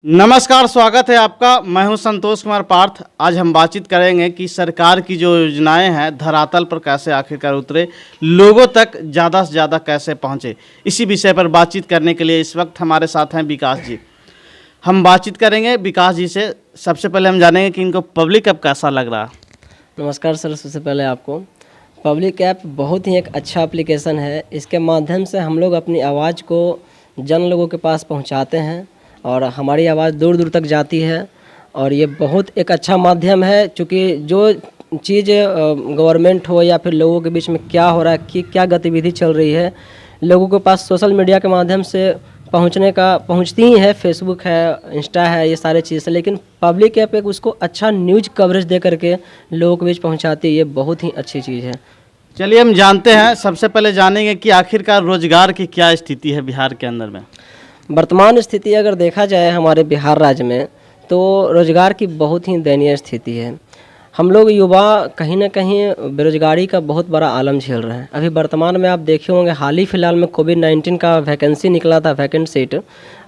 नमस्कार, स्वागत है आपका। मैं हूं संतोष कुमार पार्थ। आज हम बातचीत करेंगे कि सरकार की जो योजनाएं हैं धरातल पर कैसे आखिरकार उतरे, लोगों तक ज़्यादा से ज़्यादा कैसे पहुंचे। इसी विषय पर बातचीत करने के लिए इस वक्त हमारे साथ हैं विकास जी। हम बातचीत करेंगे विकास जी से। सबसे पहले हम जानेंगे कि इनको पब्लिक ऐप कैसा लग रहा। नमस्कार सर, सबसे पहले आपको पब्लिक ऐप बहुत ही एक अच्छा एप्लीकेशन है। इसके माध्यम से हम लोग अपनी आवाज़ को जन लोगों के पास पहुंचाते हैं और हमारी आवाज़ दूर दूर तक जाती है। और ये बहुत एक अच्छा माध्यम है, क्योंकि जो चीज़ गवर्नमेंट हो या फिर लोगों के बीच में क्या हो रहा है, कि क्या गतिविधि चल रही है, लोगों के पास सोशल मीडिया के माध्यम से पहुंचती ही है। फेसबुक है, इंस्टा है, ये सारे चीज़। लेकिन पब्लिक ऐप एक उसको अच्छा न्यूज कवरेज दे करके लोगों के बीच पहुंचाती है। ये बहुत ही अच्छी चीज़ है। चलिए हम जानते हैं, सबसे पहले जानेंगे कि आखिरकार रोजगार की क्या स्थिति है बिहार के अंदर में। वर्तमान स्थिति अगर देखा जाए हमारे बिहार राज्य में, तो रोजगार की बहुत ही दयनीय स्थिति है। हम लोग युवा कहीं ना कहीं बेरोजगारी का बहुत बड़ा आलम झेल रहे हैं। अभी वर्तमान में आप देखे होंगे, हाल ही फिलहाल में कोविड-19 का वैकेंसी निकला था, वैकेंट सीट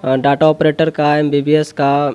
डाटा ऑपरेटर का, MBBS का,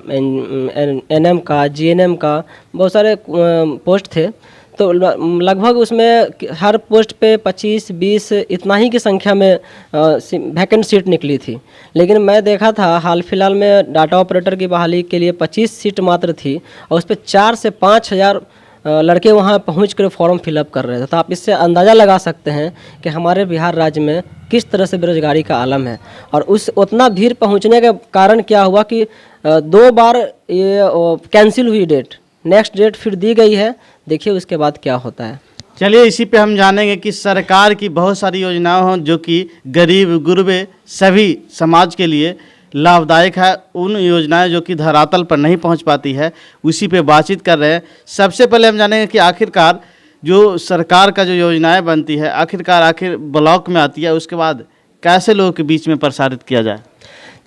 NM का, GNM का, बहुत सारे पोस्ट थे। तो लगभग उसमें हर पोस्ट पे 25-20 इतना ही की संख्या में वैकेंट सीट निकली थी। लेकिन मैं देखा था हाल फिलहाल में डाटा ऑपरेटर की बहाली के लिए 25 सीट मात्र थी और उस पर 4 से 5 हज़ार लड़के वहां पहुंच कर फॉर्म फिलअप कर रहे थे। तो आप इससे अंदाज़ा लगा सकते हैं कि हमारे बिहार राज्य में किस तरह से बेरोजगारी का आलम है। और उस उतना भीड़ पहुँचने के कारण क्या हुआ कि 2 बार ये कैंसिल हुई डेट, नेक्स्ट डेट फिर दी गई है। देखिए उसके बाद क्या होता है। चलिए इसी पे हम जानेंगे कि सरकार की बहुत सारी योजनाएं हों जो कि गरीब गुरबे सभी समाज के लिए लाभदायक है। उन योजनाएं जो कि धरातल पर नहीं पहुंच पाती है, उसी पे बातचीत कर रहे हैं। सबसे पहले हम जानेंगे कि आखिरकार जो सरकार का जो योजनाएं बनती है आखिर ब्लॉक में आती है, उसके बाद कैसे लोगों के बीच में प्रसारित किया जाए।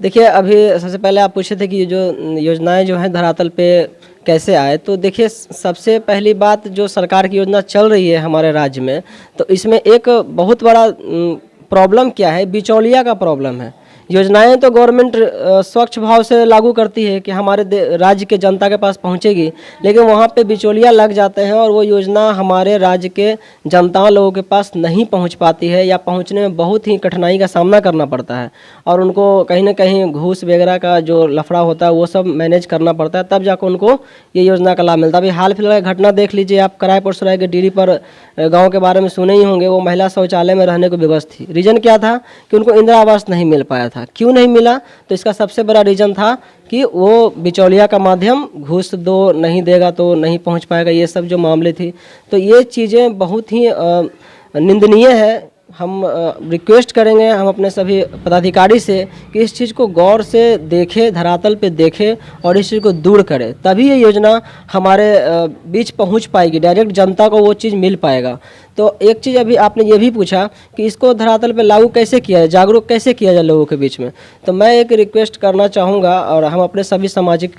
देखिए, अभी सबसे पहले आप पूछे थे कि जो योजनाएं जो हैं धरातल पे कैसे आए। तो देखिए, सबसे पहली बात, जो सरकार की योजना चल रही है हमारे राज्य में, तो इसमें एक बहुत बड़ा प्रॉब्लम क्या है, बिचौलिया का प्रॉब्लम है। योजनाएं तो गवर्नमेंट स्वच्छ भाव से लागू करती है कि हमारे राज्य के जनता के पास पहुंचेगी, लेकिन वहां पे बिचौलिया लग जाते हैं और वो योजना हमारे राज्य के जनता लोगों के पास नहीं पहुंच पाती है, या पहुंचने में बहुत ही कठिनाई का सामना करना पड़ता है। और उनको कहीं ना कहीं घूस वगैरह का जो लफड़ा होता है वो सब मैनेज करना पड़ता है, तब जाकर उनको ये योजना का लाभ मिलता है। अभी हाल फिलहाल घटना देख लीजिए आप, करायपुर सराय के डीडी पर गाँव के बारे में सुने ही होंगे। वो महिला शौचालय में रहने को विवश थी। रीजन क्या था कि उनको इंदिरा आवास नहीं मिल पाया था। क्यों नहीं मिला? तो इसका सबसे बड़ा रीजन था कि वो बिचौलिया का माध्यम, घूस दो, नहीं देगा तो नहीं पहुंच पाएगा, ये सब जो मामले थी। तो ये चीज़ें बहुत ही निंदनीय है। हम रिक्वेस्ट करेंगे हम अपने सभी पदाधिकारी से कि इस चीज़ को गौर से देखें, धरातल पे देखें और इस चीज़ को दूर करें, तभी ये योजना हमारे बीच पहुंच पाएगी, डायरेक्ट जनता को वो चीज़ मिल पाएगा। तो एक चीज़ अभी आपने ये भी पूछा कि इसको धरातल पे लागू कैसे किया जाए, जागरूक कैसे किया जाए लोगों के बीच में। तो मैं एक रिक्वेस्ट करना चाहूँगा, और हम अपने सभी सामाजिक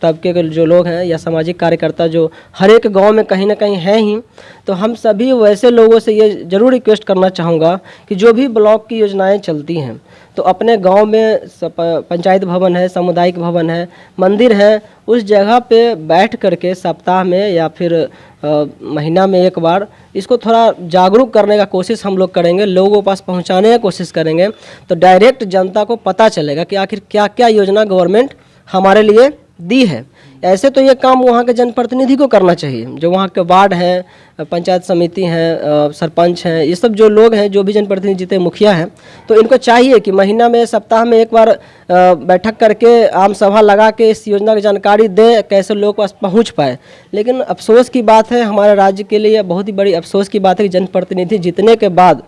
तबके के जो लोग हैं या सामाजिक कार्यकर्ता जो हर एक गाँव में कहीं ना कहीं हैं ही, तो हम सभी वैसे लोगों से ये ज़रूर रिक्वेस्ट करना चाहूँगा कि जो भी ब्लॉक की योजनाएं चलती हैं, तो अपने गांव में पंचायत भवन है, सामुदायिक भवन है, मंदिर है, उस जगह पे बैठ करके सप्ताह में या फिर महीना में एक बार इसको थोड़ा जागरूक करने का कोशिश हम लोग करेंगे, लोगों के पास पहुंचाने की कोशिश करेंगे। तो डायरेक्ट जनता को पता चलेगा कि आखिर क्या क्या योजना गवर्नमेंट हमारे लिए दी है। ऐसे तो ये काम वहाँ के जनप्रतिनिधि को करना चाहिए, जो वहाँ के वार्ड हैं, पंचायत समिति हैं, सरपंच हैं, ये सब जो लोग हैं, जो भी जनप्रतिनिधि जीते मुखिया हैं, तो इनको चाहिए कि महीना में, सप्ताह में एक बार बैठक करके आम सभा लगा के इस योजना की जानकारी दें, कैसे लोगों के पास पहुँच पाए। लेकिन अफसोस की बात है, हमारे राज्य के लिए बहुत ही बड़ी अफसोस की बात है कि जनप्रतिनिधि जीतने के बाद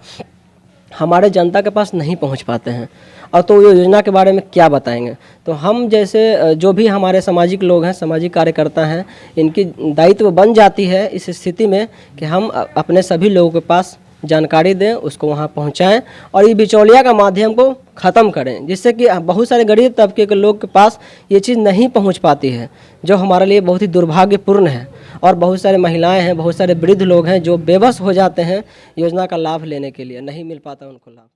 हमारे जनता के पास नहीं पहुंच पाते हैं, और तो ये योजना के बारे में क्या बताएंगे। तो हम जैसे जो भी हमारे सामाजिक लोग हैं, सामाजिक कार्यकर्ता हैं, इनकी दायित्व बन जाती है इस स्थिति में कि हम अपने सभी लोगों के पास जानकारी दें, उसको वहाँ पहुँचाएँ और ये बिचौलिया का माध्यम को ख़त्म करें, जिससे कि बहुत सारे गरीब तबके के लोग के पास ये चीज़ नहीं पहुँच पाती है, जो हमारे लिए बहुत ही दुर्भाग्यपूर्ण है। और बहुत सारे महिलाएं हैं, बहुत सारे वृद्ध लोग हैं जो बेबस हो जाते हैं योजना का लाभ लेने के लिए, नहीं मिल पाता उनको लाभ।